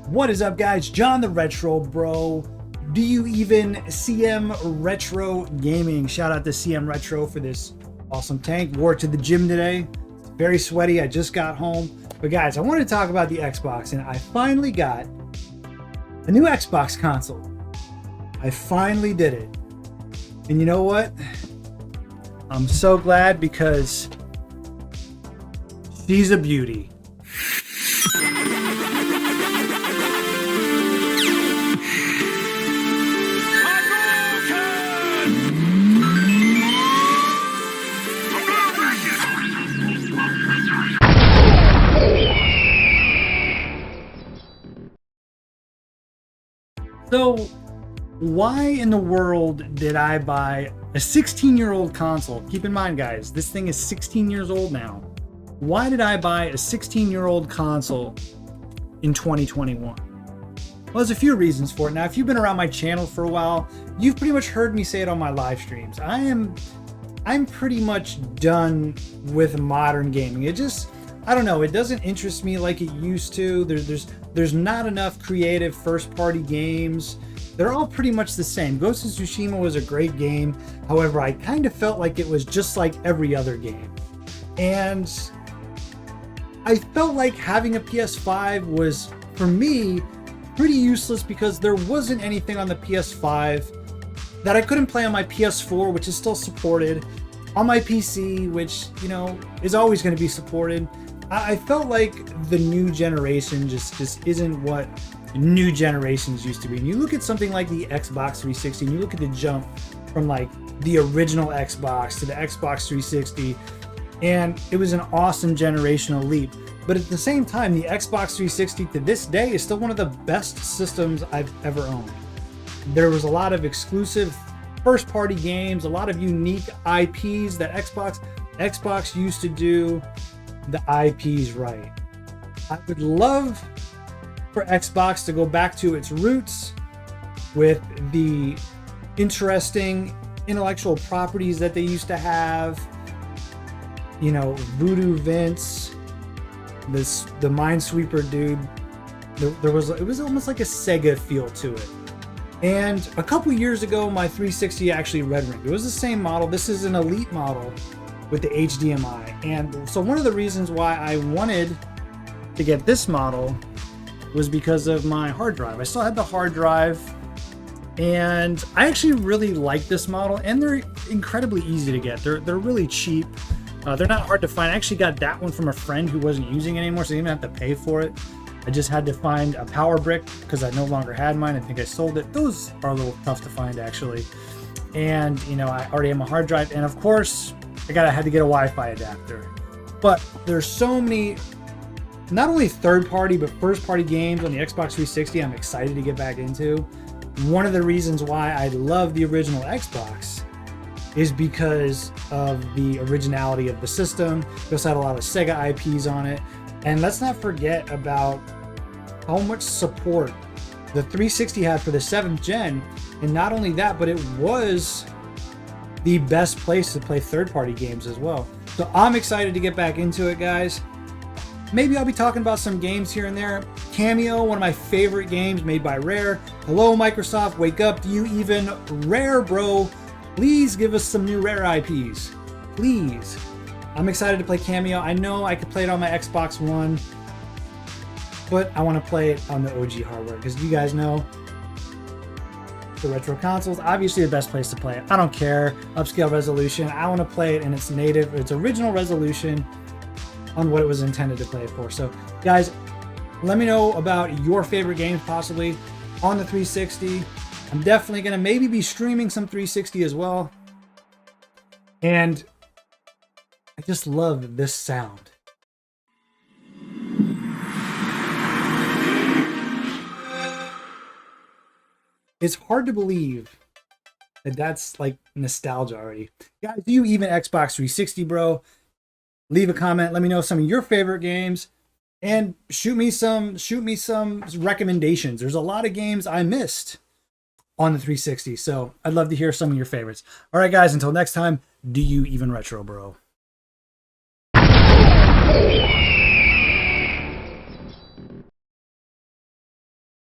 What is up, guys? John the Retro Bro. Do you even CM Retro Gaming? Shout out to CM Retro for this awesome tank. Wore it to the gym today. It's very sweaty. I just got home. But guys, I want to talk about the Xbox, and I finally got a new Xbox console. I finally did it. And you know what? I'm so glad because she's a beauty. So, why in the world did I buy a 16-year-old console? Keep in mind, guys, this thing is 16 years old now. Why did I buy a 16-year-old console in 2021? Well, there's a few reasons for it. Now, if you've been around my channel for a while, you've pretty much heard me say it on my live streams. I'm pretty much done with modern gaming. I don't know, it doesn't interest me like it used to. There's not enough creative first-party games. They're all pretty much the same. Ghost of Tsushima was a great game. However, I kind of felt like it was just like every other game. And I felt like having a PS5 was, for me, pretty useless because there wasn't anything on the PS5 that I couldn't play on my PS4, which is still supported, on my PC, which, you know, is always going to be supported. I felt like the new generation just isn't what new generations used to be. And you look at something like the Xbox 360, and you look at the jump from like the original Xbox to the Xbox 360, and it was an awesome generational leap. But at the same time, the Xbox 360 to this day is still one of the best systems I've ever owned. There was a lot of exclusive first-party games, a lot of unique IPs that Xbox used to do the IPs right. I would love for Xbox to go back to its roots with the interesting intellectual properties that they used to have. You know, Voodoo Vince, the Minesweeper dude. It was almost like a Sega feel to it. And a couple years ago, my 360 actually red ringed. It was the same model. This is an Elite model with the HDMI. And so one of the reasons why I wanted to get this model was because of my hard drive. I still had the hard drive, and I actually really like this model, and they're incredibly easy to get. They're really cheap. They're not hard to find. I actually got that one from a friend who wasn't using it anymore, so I didn't even have to pay for it. I just had to find a power brick because I no longer had mine. I think I sold it. Those are a little tough to find, actually. And, you know, I already have my hard drive, and of course, I had to get a Wi-Fi adapter. But there's so many, not only third-party, but first-party games on the Xbox 360 I'm excited to get back into. One of the reasons why I love the original Xbox is because of the originality of the system. It also had a lot of Sega IPs on it. And let's not forget about how much support the 360 had for the 7th gen. And not only that, but it was the best place to play third-party games as well. So I'm excited to get back into it, guys. Maybe I'll be talking about some games here and there. Cameo, one of my favorite games made by Rare. Hello, Microsoft, wake up. Do you even Rare, bro? Please give us some new Rare IPs. Please. I'm excited to play Cameo. I know I could play it on my Xbox One, but I want to play it on the OG hardware because you guys know the retro consoles, obviously the best place to play it. I don't care, upscale resolution. I want to play it in its original resolution on what it was intended to play it for. So guys, let me know about your favorite games possibly on the 360. I'm definitely going to maybe be streaming some 360 as well. And I just love this sound. It's hard to believe that that's like nostalgia already. Guys, do you even Xbox 360, bro? Leave a comment. Let me know some of your favorite games, and shoot me some recommendations. There's a lot of games I missed on the 360, so I'd love to hear some of your favorites. All right, guys, until next time, do you even retro, bro?